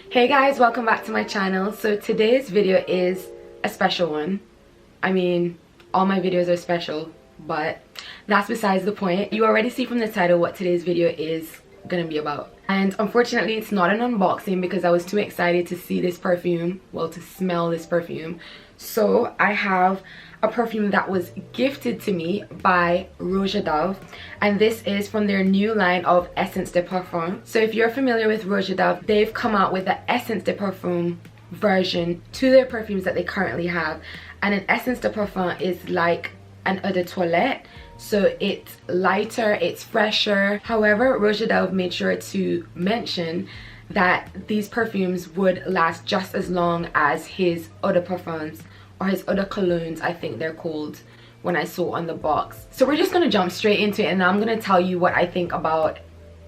Hey guys, welcome back to my channel. So today's video is a special one. I mean, all my videos are special, but that's besides the point. You already see from the title what today's video is gonna be about. And unfortunately, it's not an unboxing because I was too excited to see this perfume, well, to smell this perfume. So I have a perfume that was gifted to me by Roja, and this is from their new line of Essence de Parfum. So if you're familiar with Roja, they've come out with the Essence de Parfum version to their perfumes that they currently have. And an Essence de Parfum is like an eau de toilette, so it's lighter, it's fresher. However, Roja made sure to mention that these perfumes would last just as long as his eau de parfums, or his eau de colognes, I think they're called, when I saw on the box. So we're just gonna jump straight into it, and I'm gonna tell you what I think about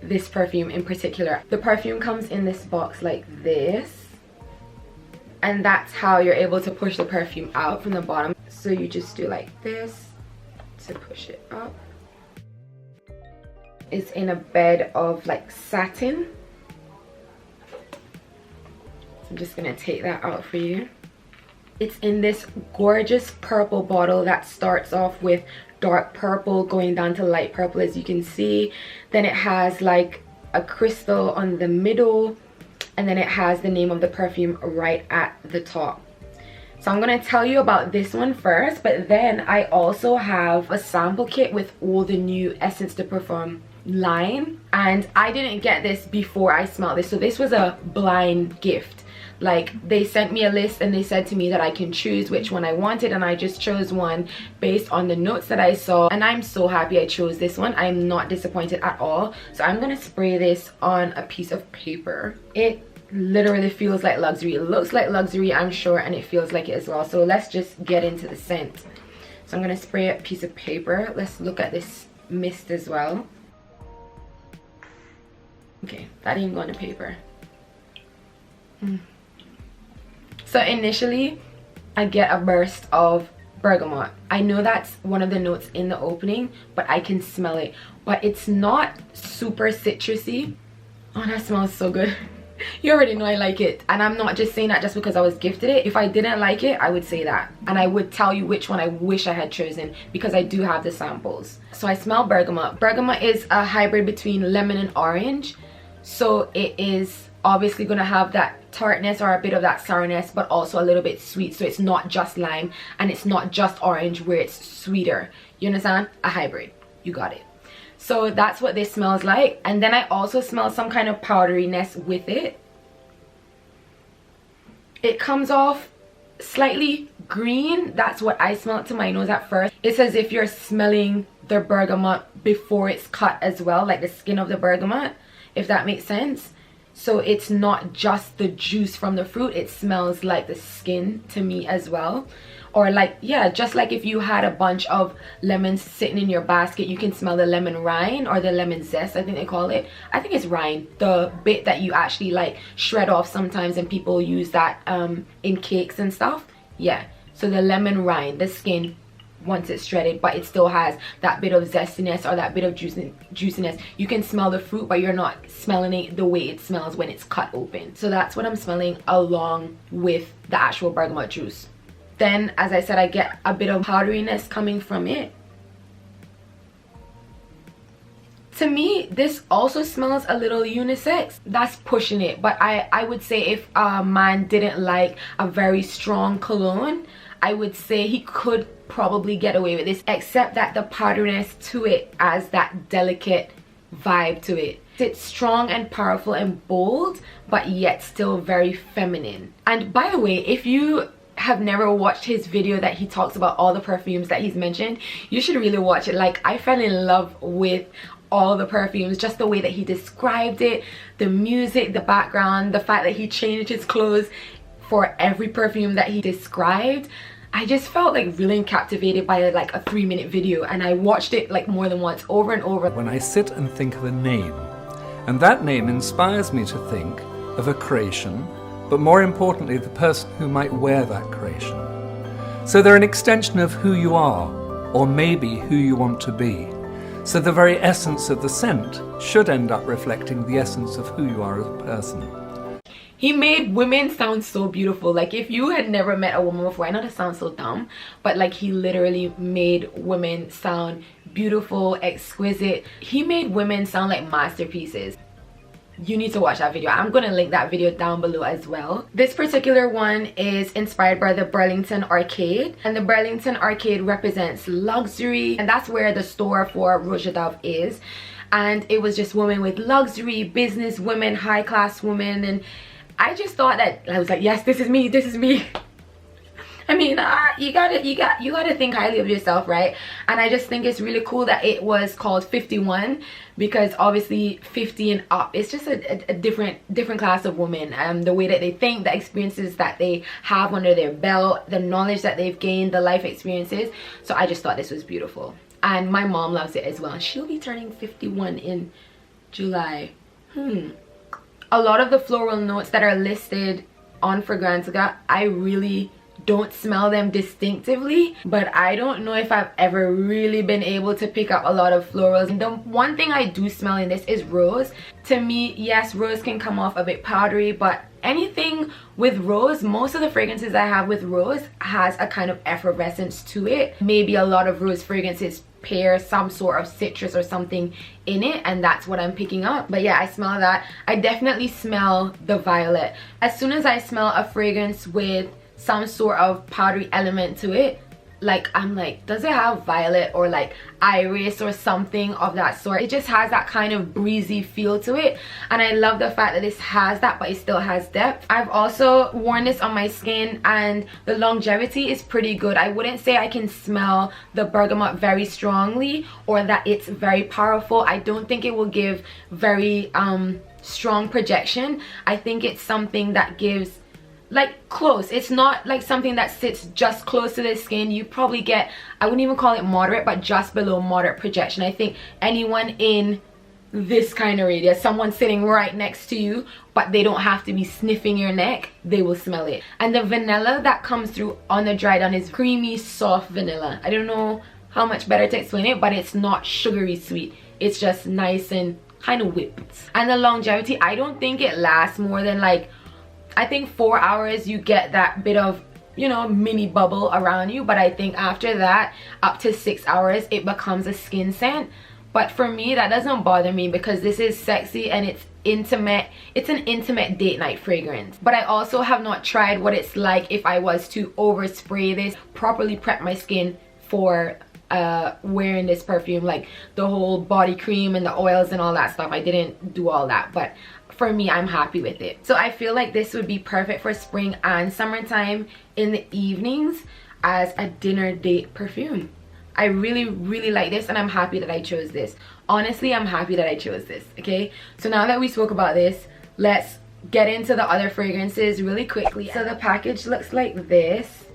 this perfume in particular. The perfume comes in this box like this, and that's how you're able to push the perfume out from the bottom. So you just do like this to push it up. It's in a bed of like satin. I'm just gonna take that out for you. It's in this gorgeous purple bottle that starts off with dark purple going down to light purple, as you can see. Then it has like a crystal on the middle, and then it has the name of the perfume right at the top. So I'm gonna tell you about this one first, but then I also have a sample kit with all the new Essence de Parfum line, and I didn't get this before I smelled this, so this was a blind gift. Like, they sent me a list and they said to me that I can choose which one I wanted, and I just chose one based on the notes that I saw, and I'm so happy I chose this one. I'm not disappointed at all. So I'm gonna spray this on a piece of paper. It literally feels like luxury. It looks like luxury, I'm sure, and it feels like it as well. So let's just get into the scent. So I'm gonna spray a piece of paper. Let's look at this mist as well. Okay, that didn't go on the paper. So initially, I get a burst of bergamot. I know that's one of the notes in the opening, but I can smell it. But it's not super citrusy. Oh, that smells so good. You already know I like it. And I'm not just saying that just because I was gifted it. If I didn't like it, I would say that. And I would tell you which one I wish I had chosen, because I do have the samples. So I smell bergamot. Bergamot is a hybrid between lemon and orange. So it is obviously gonna have that tartness or a bit of that sourness, but also a little bit sweet. So it's not just lime and it's not just orange where it's sweeter. You understand? A hybrid. You got it. So that's what this smells like. And then I also smell some kind of powderiness with it. It comes off slightly green. That's what I smelled to my nose at first. It's as if you're smelling the bergamot before it's cut as well, like the skin of the bergamot, if that makes sense. So it's not just the juice from the fruit, it smells like the skin to me as well. Or like, yeah, just like if you had a bunch of lemons sitting in your basket, you can smell the lemon rind or the lemon zest, I think they call it. I think it's rind, the bit that you actually like shred off sometimes, and people use that in cakes and stuff. Yeah, so the lemon rind, the skin, once it's shredded, but it still has that bit of zestiness or that bit of juiciness. You can smell the fruit, but you're not smelling it the way it smells when it's cut open. So that's what I'm smelling along with the actual bergamot juice. Then, as I said, I get a bit of powderiness coming from it. To me, this also smells a little unisex. That's pushing it, but I would say if a man didn't like a very strong cologne, I would say he could probably get away with this, except that the powderiness to it adds that delicate vibe to it. It's strong and powerful and bold, but yet still very feminine. And by the way, if you have never watched his video that he talks about all the perfumes that he's mentioned, you should really watch it. Like, I fell in love with all the perfumes, just the way that he described it, the music, the background, the fact that he changed his clothes for every perfume that he described. I just felt like really captivated by like a 3-minute video, and I watched it like more than once, over and over. When I sit and think of a name, and that name inspires me to think of a creation, but more importantly the person who might wear that creation. So they're an extension of who you are, or maybe who you want to be. So the very essence of the scent should end up reflecting the essence of who you are as a person. He made women sound so beautiful. Like, if you had never met a woman before, I know that sounds so dumb, but like, he literally made women sound beautiful, exquisite. He made women sound like masterpieces. You need to watch that video. I'm gonna link that video down below as well. This particular one is inspired by the Burlington Arcade, and the Burlington Arcade represents luxury, and that's where the store for Roja Dove is. And it was just women with luxury, business women, high class women, and I just thought that, I was like, yes, this is me, this is me. I mean, you gotta think highly of yourself, right? And I just think it's really cool that it was called 51, because obviously 50 and up, it's just a different class of women. The way that they think, the experiences that they have under their belt, the knowledge that they've gained, the life experiences. So I just thought this was beautiful, and my mom loves it as well. She'll be turning 51 in July. A lot of the floral notes that are listed on Fragrantica, I really don't smell them distinctively, but I don't know if I've ever really been able to pick up a lot of florals. The one thing I do smell in this is rose. To me, yes, rose can come off a bit powdery, but anything with rose, most of the fragrances I have with rose has a kind of effervescence to it. Maybe a lot of rose fragrances pair some sort of citrus or something in it, and that's what I'm picking up. But yeah, I smell that. I definitely smell the violet. As soon as I smell a fragrance with some sort of powdery element to it, like, I'm like, does it have violet or like iris or something of that sort? It just has that kind of breezy feel to it, and I love the fact that this has that, but it still has depth. I've also worn this on my skin, and the longevity is pretty good. I wouldn't say I can smell the bergamot very strongly or that it's very powerful. I don't think it will give very strong projection. I think it's something that gives like close. It's not like something that sits just close to the skin. You probably get, I wouldn't even call it moderate, but just below moderate projection. I think anyone in this kind of radius, someone sitting right next to you, but they don't have to be sniffing your neck, they will smell it. And the vanilla that comes through on the dry down is creamy, soft vanilla. I don't know how much better to explain it, but it's not sugary sweet. It's just nice and kind of whipped. And the longevity, I don't think it lasts more than like, I think 4 hours you get that bit of, you know, mini bubble around you, but I think after that, up to 6 hours, it becomes a skin scent. But for me, that doesn't bother me because this is sexy and it's intimate. It's an intimate date night fragrance. But I also have not tried what it's like if I was to overspray this, properly prep my skin for wearing this perfume, like the whole body cream and the oils and all that stuff. I didn't do all that, but for me, I'm happy with it. So I feel like this would be perfect for spring and summertime in the evenings as a dinner date perfume. I really like this, and I'm happy that I chose this. Honestly, I'm happy that I chose this. Okay, so now that we spoke about this, let's get into the other fragrances really quickly. So the package looks like this,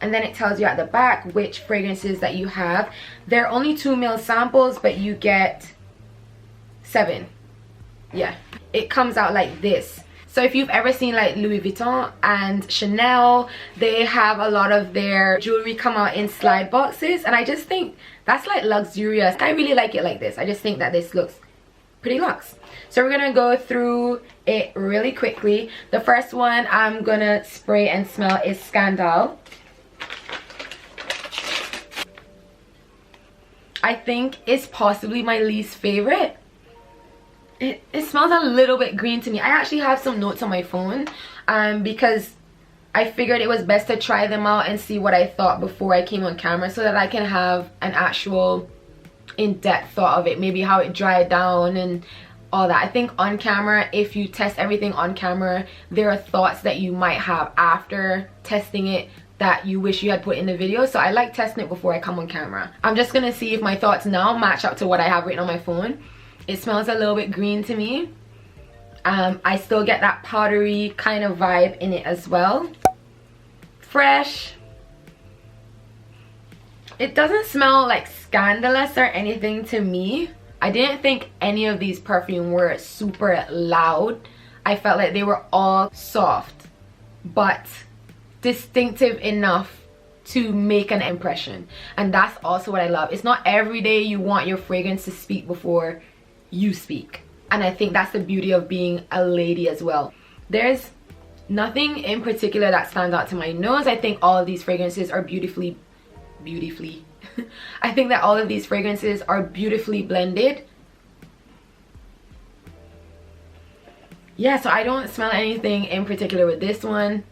and then it tells you at the back which fragrances that you have. They're only 2 ml samples, but you get 7. Yeah, it comes out like this. So if you've ever seen like Louis Vuitton and Chanel, they have a lot of their jewelry come out in slide boxes, and I just think that's like luxurious. I really like it like this. I just think that this looks pretty luxe. So we're gonna go through it really quickly. The first one I'm gonna spray and smell is Scandal. I think it's possibly my least favorite. It smells a little bit green to me. I actually have some notes on my phone because I figured it was best to try them out and see what I thought before I came on camera, so that I can have an actual in-depth thought of it, maybe how it dried down and all that. I think on camera, if you test everything on camera, there are thoughts that you might have after testing it that you wish you had put in the video. So I like testing it before I come on camera. I'm just gonna see if my thoughts now match up to what I have written on my phone. It smells a little bit green to me. I still get that powdery kind of vibe in it as well. Fresh. It doesn't smell like scandalous or anything to me. I didn't think any of these perfumes were super loud. I felt like they were all soft but distinctive enough to make an impression, and that's also what I love. It's not every day you want your fragrance to speak before you speak, and I think that's the beauty of being a lady as well. There's nothing in particular that stands out to my nose. I think all of these fragrances are beautifully I think that all of these fragrances are beautifully blended. Yeah, so I don't smell anything in particular with this one,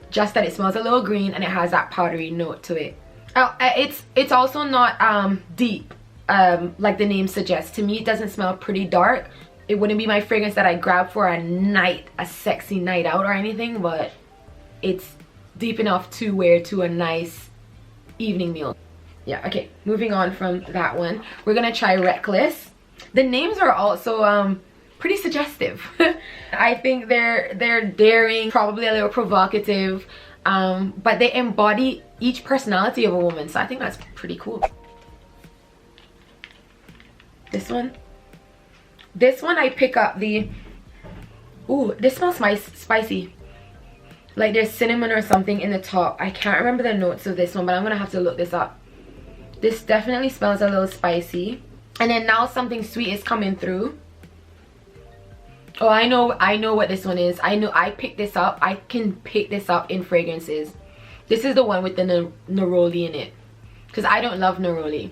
just that it smells a little green and it has that powdery note to it. Oh, it's also not deep like the name suggests. To me, it doesn't smell pretty dark. It wouldn't be my fragrance that I grab for a sexy night out or anything, but it's deep enough to wear to a nice evening meal. Yeah, okay, moving on from that one, we're gonna try Reckless. The names are also pretty suggestive. I think they're daring, probably a little provocative, but they embody each personality of a woman, so I think that's pretty cool. This one I pick up the, ooh, this smells spicy. Like there's cinnamon or something in the top. I can't remember the notes of this one, but I'm gonna have to look this up. This definitely smells a little spicy. And then now something sweet is coming through. Oh, I know what this one is. I picked this up. I can pick this up in fragrances. This is the one with the neroli in it, because I don't love neroli.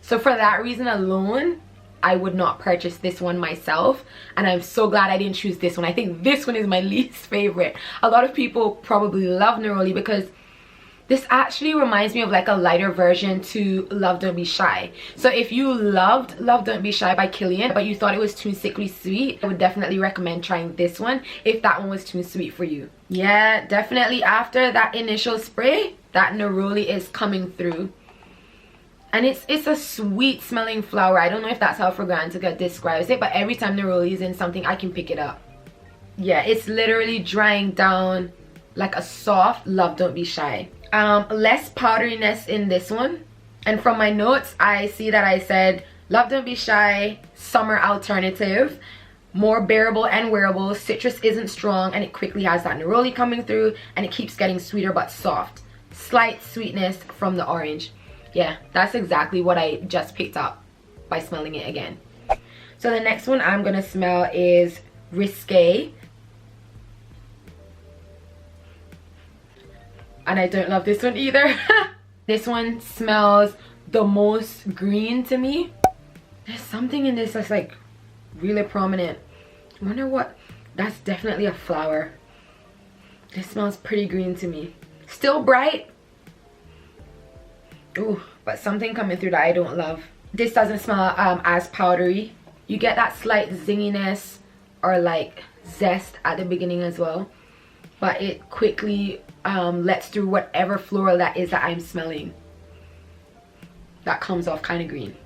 So for that reason alone, I would not purchase this one myself, and I'm so glad I didn't choose this one. I think this one is my least favorite. A lot of people probably love neroli because this actually reminds me of like a lighter version to Love Don't Be Shy. So if you loved Love Don't Be Shy by Killian, but you thought it was too sickly sweet, I would definitely recommend trying this one if that one was too sweet for you. Yeah, definitely after that initial spray, that neroli is coming through. And it's a sweet smelling flower. I don't know if that's how Fragrantica describes it, but every time neroli is in something, I can pick it up. Yeah, it's literally drying down like a soft Love Don't Be Shy. Less powderiness in this one, and from my notes I see that I said Love Don't Be Shy, summer alternative, more bearable and wearable, citrus isn't strong, and it quickly has that neroli coming through, and it keeps getting sweeter but soft, slight sweetness from the orange. Yeah, that's exactly what I just picked up by smelling it again. So the next one I'm gonna smell is Risque. And I don't love this one either. This one smells the most green to me. There's something in this that's like really prominent. I wonder what, that's definitely a flower. This smells pretty green to me. Still bright. Ooh, but something coming through that I don't love. This doesn't smell as powdery. You get that slight zinginess or like zest at the beginning as well, but it quickly lets through whatever floral that is that I'm smelling. That comes off kind of green.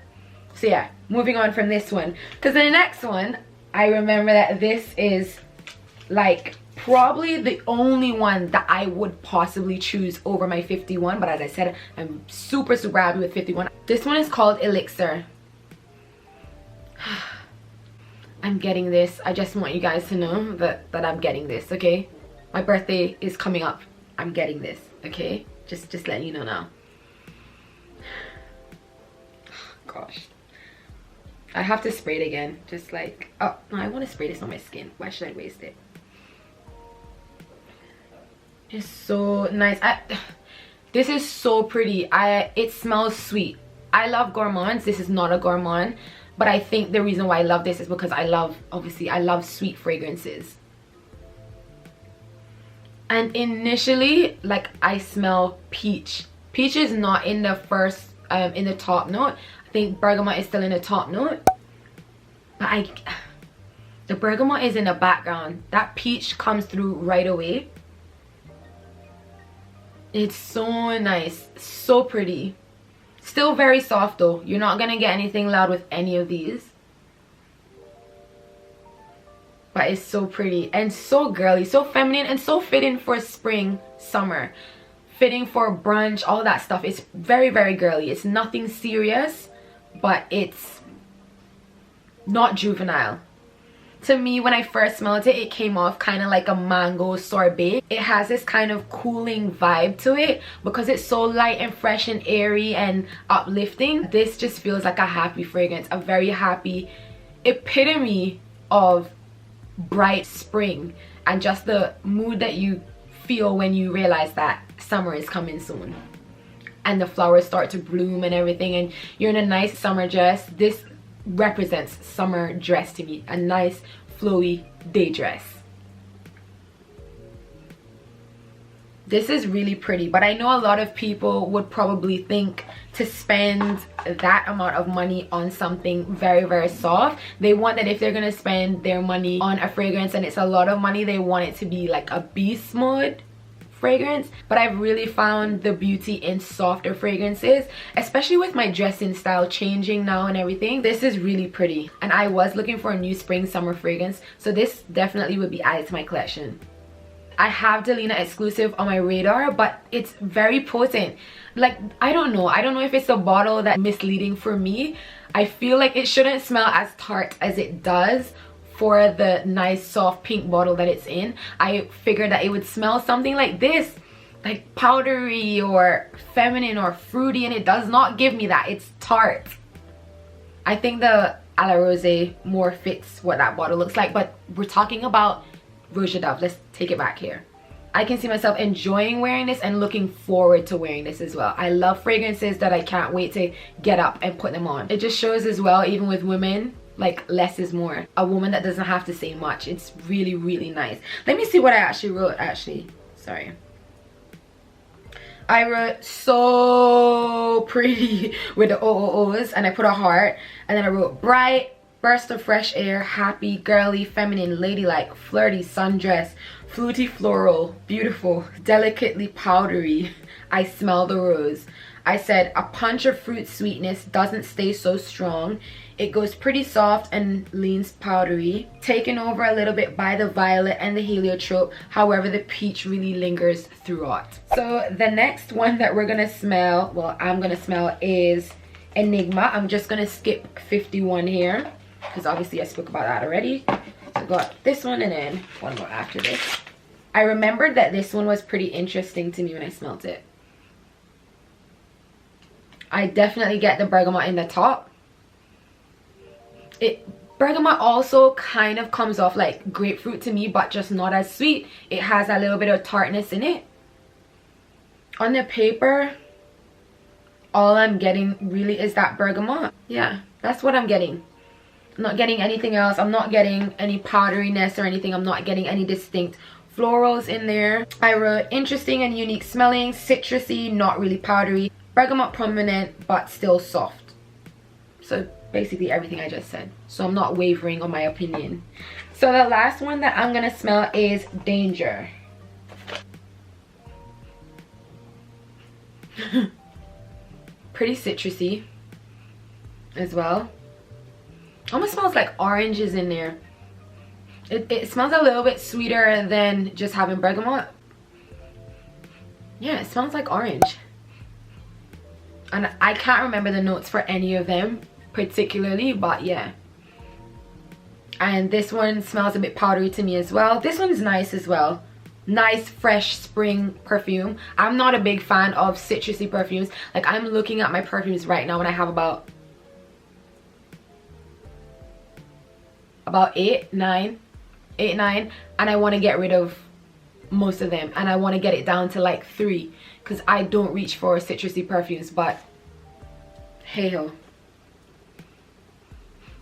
So yeah, moving on from this one, because the next one, I remember that this is like probably the only one that I would possibly choose over my 51, but as I said, I'm super happy with 51. This one is called Elixir. I'm getting this. I just want you guys to know that I'm getting this, okay? My birthday is coming up. I'm getting this, okay? Just letting you know now. Gosh. I have to spray it again. Just like, oh, no, I want to spray this on my skin. Why should I waste it? It's so nice. This is so pretty. It smells sweet. I love gourmands. This is not a gourmand, but I think the reason why I love this is because I love sweet fragrances. And initially, like, I smell peach. Peach is not in the first, in the top note. I think bergamot is still in the top note. But the bergamot is in the background. That peach comes through right away. It's so nice, so pretty. Still very soft though. You're not gonna get anything loud with any of these. But it's so pretty and so girly, so feminine, and so fitting for spring, summer. Fitting for brunch, all that stuff. It's very girly. It's nothing serious, but it's not juvenile. To me, when I first smelled it, it came off kind of like a mango sorbet. It has this kind of cooling vibe to it because it's so light and fresh and airy and uplifting. This just feels like a happy fragrance, a very happy epitome of bright spring. and just the mood that you feel when you realize that summer is coming soon and the flowers start to bloom and everything, and you're in a nice summer dress. This represents summer dress to me, a nice flowy day dress. This is really pretty, but I know a lot of people would probably think to spend that amount of money on something very, very soft. They want that if they're gonna spend their money on a fragrance and it's a lot of money, they want it to be like a beast mode fragrance. But I've really found the beauty in softer fragrances, especially with my dressing style changing now and everything. This is really pretty, and I was looking for a new spring summer fragrance, so this definitely would be added to my collection. I have Delina exclusive on my radar, but it's very potent. Like, I don't know if it's the bottle that's misleading for me. I feel like it shouldn't smell as tart as it does for the nice soft pink bottle that it's in. I figured that it would smell something like this, like powdery or feminine or fruity, and it does not give me that. It's tart. I think the A La Rose more fits what that bottle looks like, but we're talking about Roja Dove. Let's take it back here. I can see myself enjoying wearing this and looking forward to wearing this as well. I love fragrances that I can't wait to get up and put them on. It just shows as well, even with women, like less is more. A woman that doesn't have to say much. It's really, really nice. Let me see what I actually wrote. Sorry. I wrote so pretty with the OOOs, and I put a heart, and then I wrote bright, burst of fresh air, happy, girly, feminine, ladylike, flirty, sundress, fruity, floral, beautiful, delicately powdery. I smell the rose. I said a punch of fruit sweetness, doesn't stay so strong. It goes pretty soft and leans powdery. Taken over a little bit by the violet and the heliotrope. However, the peach really lingers throughout. So the next one that we're gonna smell, well, I'm gonna smell, is Enigma. I'm just gonna skip 51 here, because obviously I spoke about that already. So I got this one and then one more after this. I remembered that this one was pretty interesting to me when I smelled it. I definitely get the bergamot in the top. Bergamot also kind of comes off like grapefruit to me, but just not as sweet. It has a little bit of tartness in it. On the paper, all I'm getting really is that bergamot. Yeah, that's what I'm getting. I'm not getting anything else. I'm not getting any powderiness or anything. I'm not getting any distinct florals in there. I wrote interesting and unique smelling, citrusy, not really powdery, bergamot prominent but still soft. So basically everything I just said. So I'm not wavering on my opinion. So the last one that I'm gonna smell is Danger. Pretty citrusy as well. Almost smells like oranges in there. It smells a little bit sweeter than just having bergamot. Yeah, it smells like orange. And I can't remember the notes for any of them particularly, but yeah. And this one smells a bit powdery to me as well. This one's nice as well. Nice fresh spring perfume. I'm not a big fan of citrusy perfumes. Like, I'm looking at my perfumes right now and I have about 8, 9, and I want to get rid of most of them, and I want to get it down to like 3 because I don't reach for citrusy perfumes. But hey ho.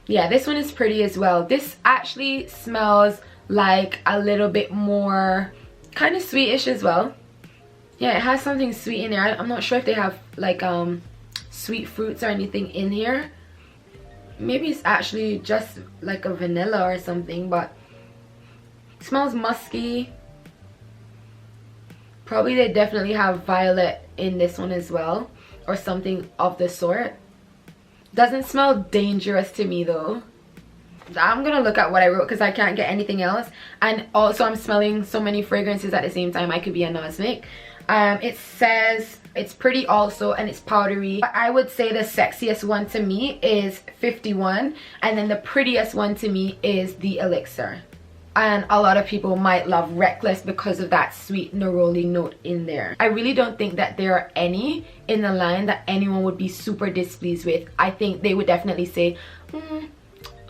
Yeah, this one is pretty as well. This actually smells like a little bit more kind of sweetish as well. Yeah, it has something sweet in there. I'm not sure if they have like sweet fruits or anything in here. Maybe it's actually just like a vanilla or something, but it smells musky. Probably they definitely have violet in this one as well, or something of the sort. Doesn't smell dangerous to me though. I'm gonna look at what I wrote because I can't get anything else. And also I'm smelling so many fragrances at the same time, I could be a nosmic. It says it's pretty also, and it's powdery. But I would say the sexiest one to me is 51, and then the prettiest one to me is the Elixir. And a lot of people might love Reckless because of that sweet neroli note in there. I really don't think that there are any in the line that anyone would be super displeased with. I think they would definitely say,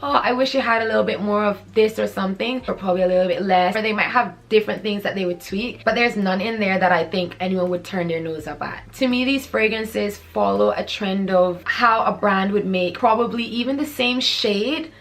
oh, I wish it had a little bit more of this or something, or probably a little bit less, or they might have different things that they would tweak, but there's none in there that I think anyone would turn their nose up at. To me, these fragrances follow a trend of how a brand would make probably even the same shade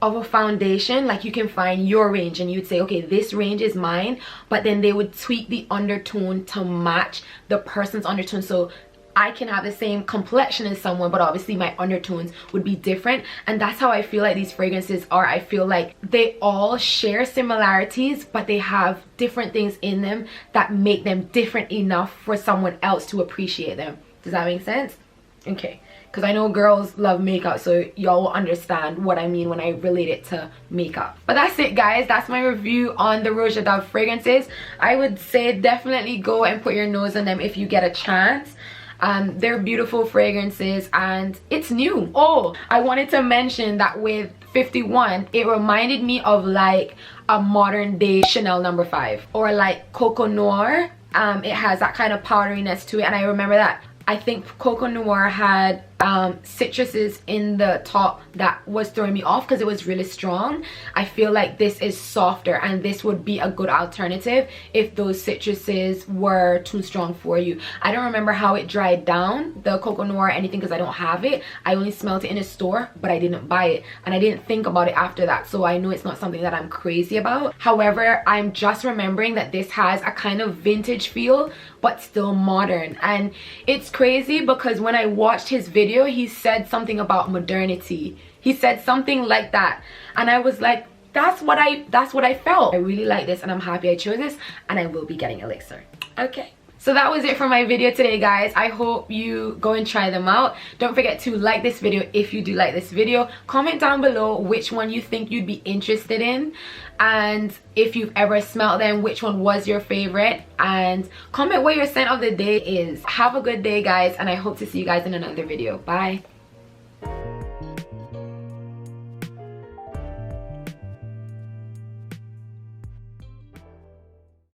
of a foundation. Like, you can find your range and you'd say, okay, this range is mine, but then they would tweak the undertone to match the person's undertone. So I can have the same complexion as someone, but obviously my undertones would be different. And that's how I feel like these fragrances are. I feel like they all share similarities, but they have different things in them that make them different enough for someone else to appreciate them. Does that make sense? Okay, because I know girls love makeup, so y'all will understand what I mean when I relate it to makeup. But that's it, guys. That's my review on the Roja Dove fragrances. I would say definitely go and put your nose on them if you get a chance. They're beautiful fragrances and it's new. Oh, I wanted to mention that with 51, it reminded me of like a modern day Chanel No. 5 or like Coco Noir. It has that kind of powderiness to it, and I remember that I think Coco Noir had citruses in the top that was throwing me off because it was really strong. I feel like this is softer, and this would be a good alternative if those citruses were too strong for you. I don't remember how it dried down, the Coco Noir or anything, because I don't have it. I only smelled it in a store, but I didn't buy it, and I didn't think about it after that, so I know it's not something that I'm crazy about. However, I'm just remembering that this has a kind of vintage feel but still modern, and it's crazy because when I watched his video, he said something about modernity. He said something like that, and I was like, that's what I felt. I really like this, and I'm happy I chose this, and I will be getting Elixir. Okay, so that was it for my video today, guys. I hope you go and try them out. Don't forget to like this video if you do like this video. Comment down below which one you think you'd be interested in, and if you've ever smelled them, which one was your favorite, and comment what your scent of the day is. Have a good day, guys, and I hope to see you guys in another video. Bye.